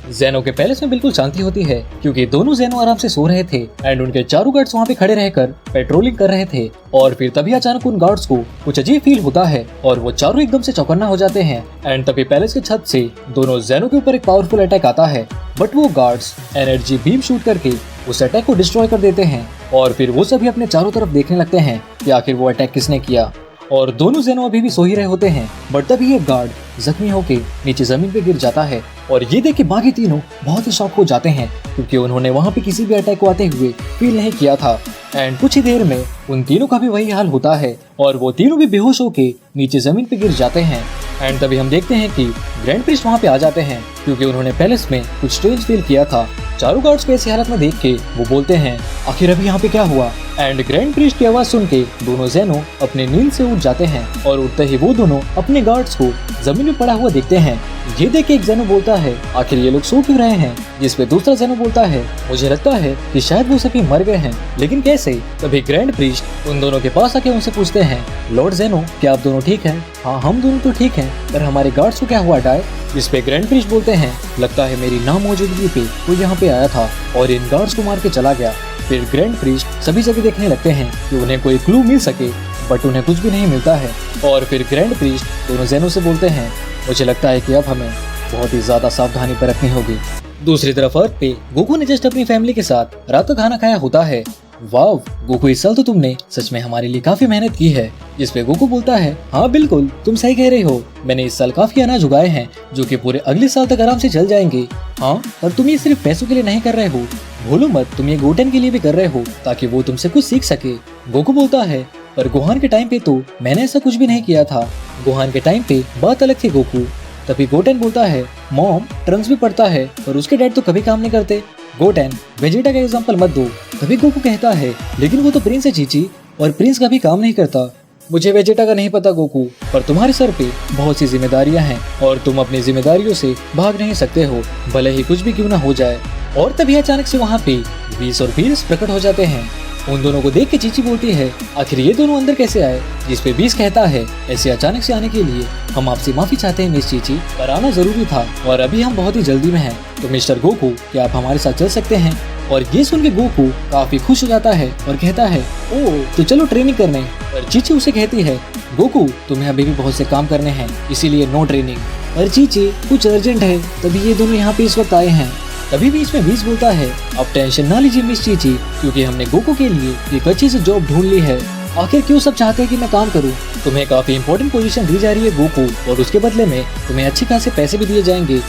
जेनो के पैलेस में बिल्कुल शांति होती है क्योंकि दोनों जेनो आराम से सो रहे थे एंड उनके चारों गार्ड्स वहाँ पे खड़े रहकर पेट्रोलिंग कर रहे थे। और फिर तभी अचानक उन गार्ड्स को कुछ अजीब फील होता है और वो चारों एकदम से चौकन्ना हो जाते हैं एंड तभी पैलेस के छत से दोनों जेनो के ऊपर एक पावरफुल अटैक आता है। बट वो गार्ड्स एनर्जी बीम शूट करके उस अटैक को डिस्ट्रॉय कर देते हैं और फिर वो सभी अपने चारों तरफ देखने लगते हैं कि आखिर वो अटैक किसने किया। और दोनों जेनो अभी भी सो ही रहे होते हैं बट तभी एक गार्ड जख्मी होके नीचे जमीन पे गिर जाता है और ये देख के बाकी तीनों बहुत ही शॉक हो जाते हैं क्योंकि उन्होंने वहाँ पे किसी भी अटैक को आते हुए फील नहीं किया था। एंड कुछ ही देर में उन तीनों का भी वही हाल होता है और वो तीनों भी बेहोश होके नीचे जमीन पे गिर जाते हैं। एंड तभी हम देखते हैं कि ग्रैंड प्रिस्ट वहाँ पे आ जाते हैं क्योंकि उन्होंने पैलेस में कुछ स्ट्रेंज फील किया था। चारों गार्ड्स को ऐसी हालत में देख के वो बोलते हैं आखिर अभी यहाँ पे क्या हुआ। एंड ग्रैंड प्रिस्ट की आवाज सुन के दोनों जेनो अपने नींद से उठ जाते हैं और उठते ही वो दोनों अपने गार्ड्स को जमीन में पड़ा हुआ देखते हैं। ये देख के एक जेनो बोलता है आखिर ये लोग सो क्यों रहे हैं, जिसपे दूसरा जेनो बोलता है मुझे लगता है कि शायद वो सभी मर गए हैं, लेकिन कैसे। तभी ग्रैंड प्रिस्ट उन दोनों के पास आके उनसे पूछते हैं लॉर्ड जेनो क्या आप दोनों ठीक हैं? हाँ हम दोनों तो ठीक हैं, पर हमारे गार्ड्स को क्या हुआ डाय? जिसपे ग्रैंड प्रिस्ट बोलते हैं लगता है मेरी नामौजूदगी पे वो यहाँ पे आया था और इन गार्ड्स को मार के चला गया। फिर ग्रैंड प्रिस्ट सभी जगह देखने लगते हैं कि उन्हें कोई क्लू मिल सके बट उन्हें कुछ भी नहीं मिलता है। और फिर ग्रैंड प्रिस्ट दोनों जेनो से बोलते हैं मुझे लगता है कि अब हमें बहुत ही ज्यादा सावधानी बरतनी होगी। दूसरी तरफ अर्थ पे गोकू ने जस्ट अपनी फैमिली के साथ रात का खाना खाया होता है। वाव गोकू इस साल तो तुमने सच में हमारे लिए काफी मेहनत की है। जिसपे गोकू बोलता है हाँ बिल्कुल तुम सही कह रहे हो, मैंने इस साल काफी अनाज उगाए हैं जो कि पूरे अगले साल तक आराम से चल जाएंगे। हाँ पर तुम ये सिर्फ पैसों के लिए नहीं कर रहे हो, भूलो मत तुम ये गोटेन के लिए भी कर रहे हो ताकि वो तुमसे कुछ सीख सके। गोकू बोलता है पर गोहान के टाइम पे तो मैंने ऐसा कुछ भी नहीं किया था, गोहान के टाइम पे बात अलग थी गोकू। तभी गोटेन बोलता है मॉम ट्रंक्स भी पढ़ता है पर उसके डैड तो कभी काम नहीं करते, गोटेन वेजिटा का एग्जांपल मत दो। तभी गोकू कहता है लेकिन वो तो प्रिंस है चीची और प्रिंस कभी काम नहीं करता। मुझे वेजिटा का नहीं पता गोकू, पर तुम्हारे सर पे बहुत सी जिम्मेदारियां हैं और तुम अपनी जिम्मेदारियों से भाग नहीं सकते हो भले ही कुछ भी क्यों ना हो जाए। और तभी अचानक से वहाँ पे वीस और पीरिस प्रकट हो जाते हैं। उन दोनों को देख के चीची बोलती है आखिर ये दोनों अंदर कैसे आए। जिसपे बीस कहता है ऐसे अचानक से आने के लिए हम आपसे माफी चाहते हैं मिस चीची, पर आना जरूरी था और अभी हम बहुत ही जल्दी में हैं, तो मिस्टर गोकू क्या आप हमारे साथ चल सकते हैं। और ये सुन के गोकू काफी खुश हो जाता है और कहता है ओह तो चलो ट्रेनिंग करने। पर चीची उसे कहती है गोकू तुम्हें अभी भी बहुत से काम करने हैं इसीलिए नो ट्रेनिंग। पर चीची कुछ अर्जेंट है तभी ये दोनों यहाँ पे इस वक्त आए हैं। तभी बीच में बीच बोलता है अब टेंशन ना लीजिए मिस चीची क्योंकि हमने गोकू के लिए एक अच्छी सी जॉब ढूंढ ली है। आखिर क्यों सब चाहते हैं कि मैं काम करूं, तुम्हें काफी इंपॉर्टेंट पोजीशन दी जा रही है गोकू और उसके बदले में तुम्हें अच्छे खासे पैसे भी दिए जाएंगे।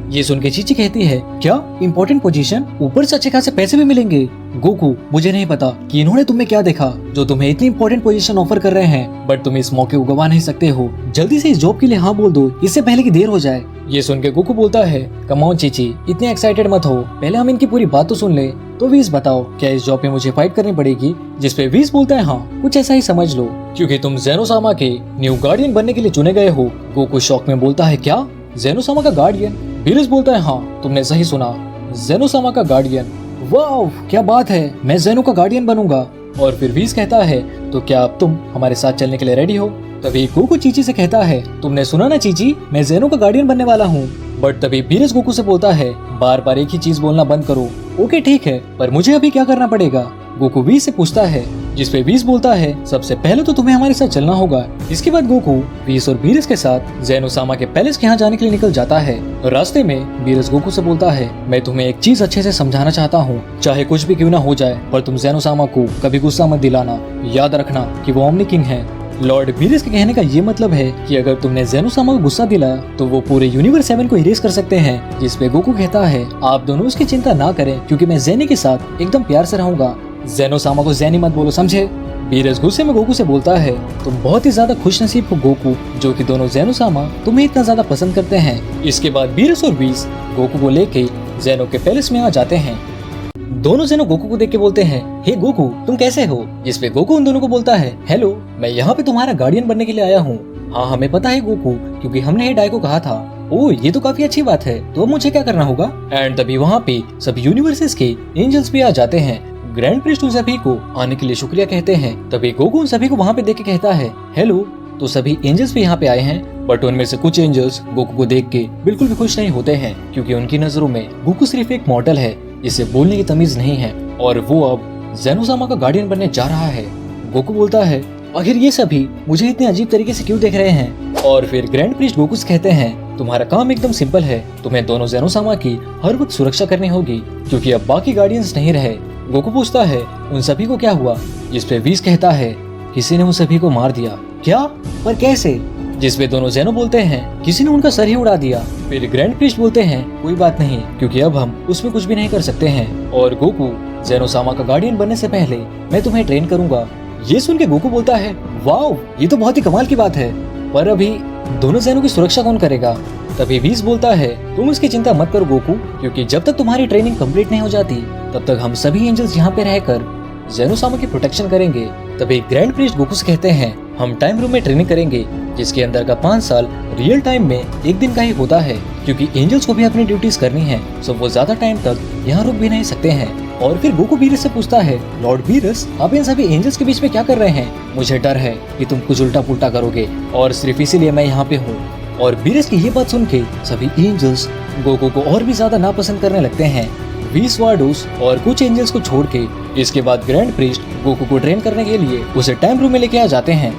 ये सुन के चीची कहती है क्या इम्पोर्टेंट पोजीशन, ऊपर से अच्छे खासे पैसे भी मिलेंगे। गोकू मुझे नहीं पता कि इन्होंने तुम्हें क्या देखा जो तुम्हें इतनी इंपॉर्टेंट पोजीशन ऑफर कर रहे हैं, बट तुम इस मौके को गवा नहीं सकते हो, जल्दी से इस जॉब के लिए हाँ बोल दो इससे पहले कि देर हो जाए। ये सुन के गोकू बोलता है कम ऑन चीची इतने एक्साइटेड मत हो, पहले हम इनकी पूरी बात तो सुन ले। तो वीस बताओ क्या इस जॉब पे मुझे फाइट करनी पड़ेगी। जिसपे वीस बोलता है हाँ कुछ ऐसा ही समझ लो क्योंकि तुम जेनोसामा के न्यू गार्डियन बनने के लिए चुने गए हो। गोकू शॉक में बोलता है क्या जेनोसामा का गार्डियन। बीरस बोलता है हाँ तुमने सही सुना, जेनोसामा का गार्डियन। वाव क्या बात है, मैं जेनो का गार्डियन बनूंगा। और फिर वीस कहता है तो क्या अब तुम हमारे साथ चलने के लिए रेडी हो। तभी गोकू चीची से कहता है तुमने सुना ना चीची मैं जेनो का गार्डियन बनने वाला हूँ। बट तभी बीरस गोकू से बोलता है बार बार एक ही चीज बोलना बंद करो। ओके ठीक है पर मुझे अभी क्या करना पड़ेगा। गोकू बीस से पूछता है जिसपे बीस बोलता है सबसे पहले तो तुम्हें हमारे साथ चलना होगा। इसके बाद गोकू बीस और बीरस के साथ जेनोसामा के पैलेस के यहाँ जाने के लिए निकल जाता है। रास्ते में बीरस गोकू से बोलता है मैं तुम्हें एक चीज अच्छे से समझाना चाहता हूँ, चाहे कुछ भी क्यों ना हो जाए पर तुम जेनोसामा को कभी गुस्सा मत दिलाना, याद रखना कि वो ओमनी किंग है। लॉर्ड बीरस के कहने का ये मतलब है कि अगर तुमने जेनोसामा को गुस्सा दिलाया तो वो पूरे यूनिवर्स 7 को इरेज कर सकते हैं। जिसपे गोकू कहता है आप दोनों उसकी चिंता ना करें क्योंकि मैं जेनी के साथ एकदम प्यार से रहूंगा। जेनोसामा को जेनी मत बोलो समझे। बीरस गुस्से में गोकू से बोलता है तुम बहुत ही ज्यादा खुश नसीब हो गोकू जो कि दोनों जेनोसामा तुम्हें इतना ज्यादा पसंद करते हैं। इसके बाद बीरस और बीस गोकू को लेके जेनो के पैलेस में आ जाते हैं। दोनों जेनो गोकू को देख के बोलते हैं हे गोकू तुम कैसे हो। जिसपे गोकू उन दोनों को बोलता है हेलो मैं यहाँ पे तुम्हारा गार्डियन बनने के लिए आया हूँ। हाँ हमें पता है गोकू क्योंकि हमने ही डाई को कहा था। ओह ये तो काफी अच्छी बात है, तो मुझे क्या करना होगा। एंड तभी वहाँ पे सभी यूनिवर्सेस के एंजल्स भी आ जाते हैं। ग्रैंड प्रिस्ट उन सभी को आने के लिए शुक्रिया कहते हैं। तभी गोकू उन सभी को वहाँ पे देख के कहता है हेलो तो सभी एंजल्स भी यहाँ पे आए हैं, बट उनमें से कुछ एंजल्स गोकू को देख के बिल्कुल भी खुश नहीं होते हैं, क्योंकि उनकी नजरों में गोकू सिर्फ एक मॉडल है, जिसे बोलने की तमीज नहीं है, और वो अब ज़ेनोसामा का गार्डियन बनने जा रहा है। गोकू बोलता है, आखिर ये सभी मुझे इतने अजीब तरीके से क्यों देख रहे हैं? और फिर ग्रैंड प्रीस्ट गोकू से कहते हैं, तुम्हारा काम एकदम सिंपल है, तुम्हें दोनों ज़ेनोसामा की हर वक्त सुरक्षा करनी होगी, क्योंकि अब बाकी गार्डियंस नहीं रहे। गोकू पूछता है, उन सभी को क्या हुआ? जिस पे व्हीज कहता है, किसी ने उन सभी को मार दिया। क्या? पर कैसे? जिसपे दोनों ज़ेनो बोलते हैं, किसी ने उनका सर ही उड़ा दिया। फिर ग्रैंड प्रीस्ट बोलते हैं, कोई बात नहीं, क्योंकि अब हम उसमें कुछ भी नहीं कर सकते हैं, और गोकू ज़ेनोसामा का गार्डियन बनने से पहले मैं तुम्हें ट्रेन करूंगा। ये सुन के गोकू बोलता है, वाओ, ये तो बहुत ही कमाल की बात है, पर अभी दोनों ज़ेनो की सुरक्षा कौन करेगा? तभी व्हीज बोलता है, तुम इसकी चिंता मत करो गोकू, क्योंकि जब तक तुम्हारी ट्रेनिंग कंप्लीट नहीं हो जाती तब तक हम सभी एंजल्स यहाँ पे रहकर ज़ेनोसामा की प्रोटेक्शन करेंगे। तभी ग्रैंड प्रीस्ट गोकू से कहते हैं, हम टाइम रूम में ट्रेनिंग करेंगे, जिसके अंदर का 5 साल रियल टाइम में एक दिन का ही होता है, क्योंकि एंजल्स को भी अपनी ड्यूटीज करनी है, सो वो ज्यादा टाइम तक यहाँ रुक भी नहीं सकते हैं। और फिर गोकू बीरस से पूछता है, लॉर्ड बीरस, आप इन सभी एंजल्स के बीच में क्या कर रहे हैं? मुझे डर है कि तुम कुछ उल्टा पुल्टा करोगे, और सिर्फ इसीलिए मैं यहाँ पे हूँ। और बीरस की ये बात सुन के सभी एंजल्स गोकू को और भी ज्यादा नापसंद करने लगते हैं। व्हीज, वार्डोस और कुछ एंजल्स को छोड़ के इसके बाद ग्रैंड प्रीस्ट गोकू को ट्रेन करने के लिए उसे टाइम रूम में लेके आ जाते हैं।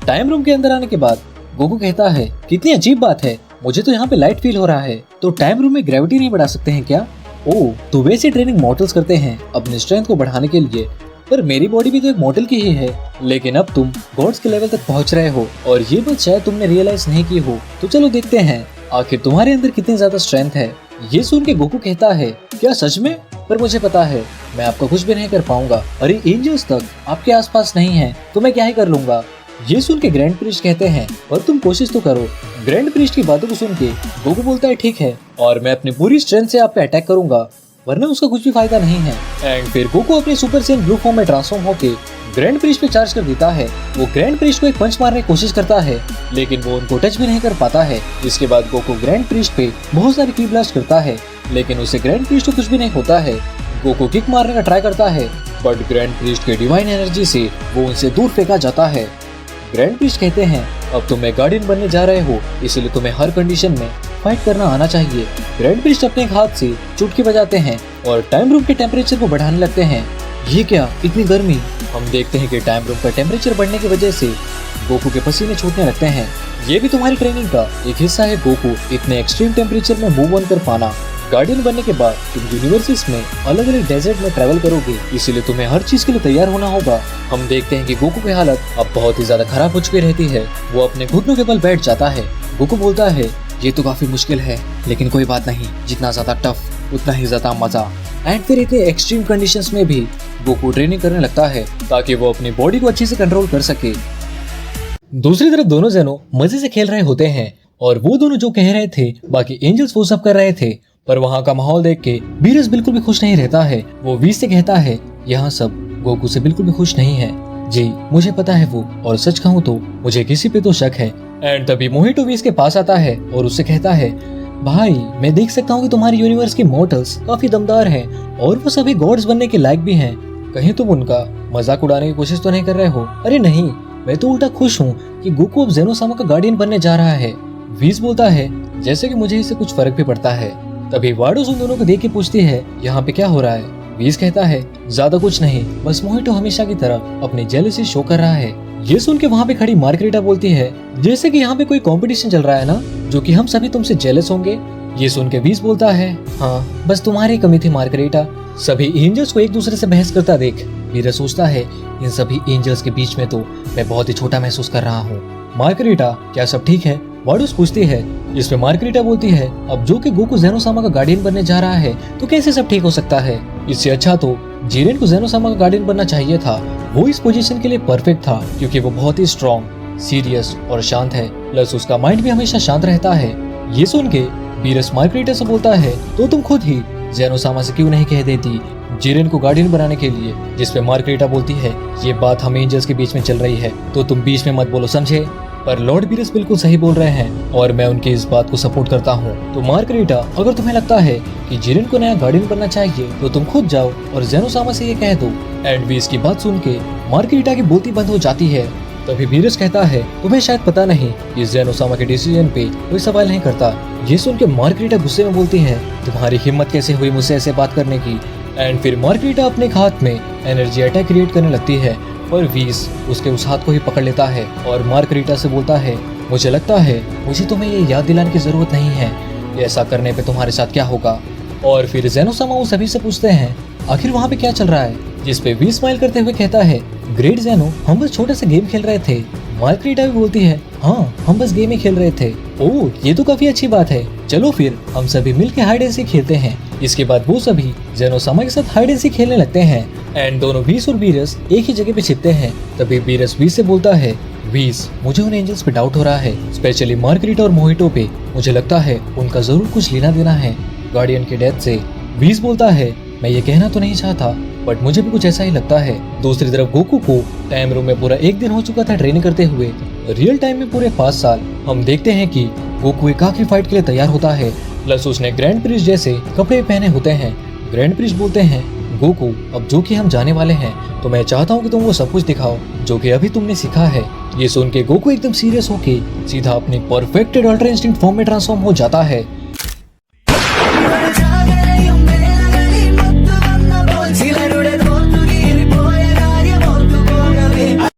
टाइम रूम के अंदर आने के बाद गोकू कहता है, कितनी अजीब बात है, मुझे तो यहाँ पे लाइट फील हो रहा है, तो टाइम रूम में ग्रेविटी नहीं बढ़ा सकते हैं क्या? ओह, तो वैसे ट्रेनिंग मॉर्टल्स करते हैं अपने स्ट्रेंथ को बढ़ाने के लिए, पर मेरी बॉडी भी तो एक मॉर्टल की ही है, लेकिन अब तुम गॉड्स के लेवल तक पहुँच रहे हो, और ये बात शायद तुमने रियलाइज नहीं की हो, तो चलो देखते हैं आखिर तुम्हारे अंदर कितनी ज्यादा स्ट्रेंथ है। ये सुन के गोकू कहता है, क्या सच में? पर मुझे पता है मैं आपका कुछ भी नहीं कर पाऊंगा, अरे एंजल्स तक आपके आसपास नहीं है, तो मैं क्या ही कर लूंगा। ये सुन के ग्रैंड प्रीस्ट कहते हैं, पर तुम कोशिश तो करो। ग्रैंड प्रीस्ट की बातों को सुन के गोकू बोलता है, ठीक है, और मैं अपनी पूरी स्ट्रेंथ से आप पे अटैक करूंगा, वरना उसका कुछ भी फायदा नहीं है। एंड फिर गोकू अपने सुपर सेन ब्लू फॉर्म में ट्रांसफॉर्म होके ग्रैंड प्रीस्ट पे चार्ज कर देता है। वो ग्रैंड प्रीस्ट को एक पंच मारने की कोशिश करता है, लेकिन वो उनको टच भी नहीं कर पाता है। इसके बाद गोकू ग्रैंड प्रीस्ट पे बहुत सारी की ब्लास्ट करता है, लेकिन उससे ग्रैंड प्रीस्ट को कुछ भी नहीं होता है। गोकू किक मारने का ट्राई करता है, बट ग्रैंड प्रीस्ट के डिवाइन एनर्जी से वो उनसे दूर फेंका जाता है। ग्रैंड प्रीस्ट कहते हैं, अब तुम एक गार्डियन बनने जा रहे हो, इसलिए तुम्हें हर कंडीशन में फाइट करना आना चाहिए। ग्रैंड प्रीस्ट अपने हाथ से चुटकी बजाते हैं और टाइम रूम के टेम्परेचर को बढ़ाने लगते हैं। ये क्या, इतनी गर्मी? हम देखते हैं कि टाइम रूम का टेम्परेचर बढ़ने की वजह से गोकू के पसीने छूटने लगते हैं। ये भी तुम्हारी ट्रेनिंग का एक हिस्सा है गोकू, इतने एक्सट्रीम टेम्परेचर में मूव ऑन कर पाना। गार्डियन बनने के बाद तुम यूनिवर्सिस में अलग अलग डेजर्ट में ट्रैवल करोगे, इसीलिए तुम्हें हर चीज के लिए तैयार होना होगा। हम देखते हैं कि गोकू की हालत अब बहुत ही ज्यादा खराब हो चुकी रहती है। वो अपने घुटनों के बल बैठ जाता है। गोकू बोलता है, ये तो काफी मुश्किल है, लेकिन कोई बात नहीं, जितना ज्यादा टफ उतना ही ज्यादा मजा। एंड फिर इतने एक्सट्रीम कंडीशंस में भी गोकू ट्रेनिंग करने लगता है ताकि वो अपनी बॉडी को अच्छे से कंट्रोल कर सके। दूसरी तरफ दोनों ज़ेनो मजे से खेल रहे होते हैं, और वो दोनों जो कह रहे थे बाकी एंजल्स वो सब कर रहे थे, पर वहाँ का माहौल देख के बीरस बिल्कुल भी खुश नहीं रहता है। वो व्हीज से कहता है, यहाँ सब गोकू से बिल्कुल भी खुश नहीं है। जी मुझे पता है वो, और सच कहूँ तो मुझे किसी पे तो शक है। एंड तभी मोहितो व्हीज के पास आता है और उससे कहता है, भाई मैं देख सकता हूँ कि तुम्हारी यूनिवर्स के मॉर्टल्स काफी दमदार हैं और वो सभी गॉड्स बनने के लायक भी हैं। कहीं तुम उनका मजाक उड़ाने की कोशिश तो नहीं कर रहे हो? अरे नहीं, मैं तो उल्टा खुश हूँ कि गोकू अब ज़ेनोसामा का गार्डियन बनने जा रहा है। व्हीज बोलता है, जैसे कि मुझे इससे कुछ फर्क भी पड़ता है। तभी वार्डोस उन दोनों को देख के पूछती है, यहाँ पे क्या हो रहा है? व्हीज कहता है, ज्यादा कुछ नहीं, बस मोहितो हमेशा की तरह अपनी जेलसी शो कर रहा है। ये सुन के वहाँ पे खड़ी मार्गरेटा बोलती है, जैसे कि यहाँ पे कोई कंपटीशन चल रहा है ना, जो कि हम सभी तुमसे जेलस होंगे। ये सुन के व्हीज बोलता है, हाँ बस तुम्हारी कमी थी मार्गरेटा। सभी एंजल्स को एक दूसरे से बहस करता देख वीरस सोचता है, इन सभी एंजल्स के बीच में तो मैं बहुत ही छोटा महसूस कर रहा हूँ। मार्गरेटा, क्या सब ठीक है? वार्डोस पूछती है। इसमें मार्गरेटा बोलती है, अब जो कि गोकू ज़ेनोसामा का गार्डियन बनने जा रहा है तो कैसे सब ठीक हो सकता है? इससे अच्छा तो जिरेन को ज़ेनोसामा का गार्डियन बनना चाहिए था। वो इस पोजीशन के लिए परफेक्ट था, क्योंकि वो बहुत ही स्ट्रॉन्ग, सीरियस और शांत है, प्लस उसका माइंड भी हमेशा शांत रहता है। ये सुन के वीरस मार्गरेटा से बोलता है, तो तुम खुद ही ज़ेनोसामा से क्यों नहीं कह देती जिरेन को गार्डियन बनाने के लिए? जिसपे मार्गरेटा बोलती है, ये बात हम एंजल्स के बीच में चल रही है, तो तुम बीच में मत बोलो, समझे? पर लॉर्ड वीरस बिल्कुल सही बोल रहे हैं और मैं उनकी इस बात को सपोर्ट करता हूँ। तो मार्गरेटा, अगर तुम्हें लगता है कि जिरेन को नया गार्डियन बनना चाहिए तो तुम खुद जाओ और ज़ेनोसामा से ये कह दो। एंड वीस की बात सुन के मार्गरेटा की बोलती बंद हो जाती है तभी वीरस कहता है, तुम्हें शायद पता नहीं, इस जैन ओसामा के डिसीजन पे कोई सवाल नहीं करता। ये सुन के मार्गरीटा गुस्से में बोलती है, तुम्हारी हिम्मत कैसे हुई मुझसे ऐसे बात करने की। एंड फिर मार्गरीटा अपने हाथ में एनर्जी अटैक क्रिएट करने लगती है, पर वीस उसके उस हाथ को ही पकड़ लेता है और मार्गरीटा से बोलता है, मुझे लगता है मुझे तुम्हें ये याद दिलाने की जरूरत नहीं है, ऐसा करने पे तुम्हारे साथ क्या होगा। और फिर जैन ओसामा उन सभी से पूछते हैं, आखिर वहाँ पे क्या चल रहा है, जिस पे वी स्माइल करते हुए कहता है, ग्रेट ज़ेनो, हम बस छोटे से गेम खेल रहे थे। मार्गरीटा भी बोलती है, हाँ हम बस गेम ही खेल रहे थे। ओह ये तो काफी अच्छी बात है, चलो फिर हम सभी मिलकर हाइड एंड सीक खेलते हैं। इसके बाद वो सभी ज़ेन ओसामा के साथ हाइड एंड सीक खेलने लगते हैं एंड दोनों वीस और वीरस एक ही जगह पे छिपते हैं। तभी वीरस वीस से बोलता है, वीस मुझे उन एंजल्स पे डाउट हो रहा है, स्पेशली मार्गरीटा और मोहितो पे। मुझे लगता है उनका जरूर कुछ लेना देना है गार्डियन के डेथ से। वीस बोलता है, मैं ये कहना तो नहीं चाहता बट मुझे भी कुछ ऐसा ही लगता है। दूसरी तरफ गोकू को टाइम रूम में पूरा एक दिन हो चुका था ट्रेनिंग करते हुए, रियल टाइम में पूरे 5 साल। हम देखते हैं कि गोकू एक आखिरी फाइट के लिए तैयार होता है, प्लस उसने ग्रैंड प्रिस्ट जैसे कपड़े पहने होते हैं। ग्रैंड प्रिस्ट बोलते हैं, गोकू अब जो कि हम जाने वाले हैं तो मैं चाहता हूँ कि तुम वो सब कुछ दिखाओ जो कि अभी तुमने सीखा है। ये सुन के गोकू एकदम सीरियस होके सीधा अपनी परफेक्टेड अल्ट्रा इंस्टिंक्ट फॉर्म में ट्रांसफॉर्म हो जाता है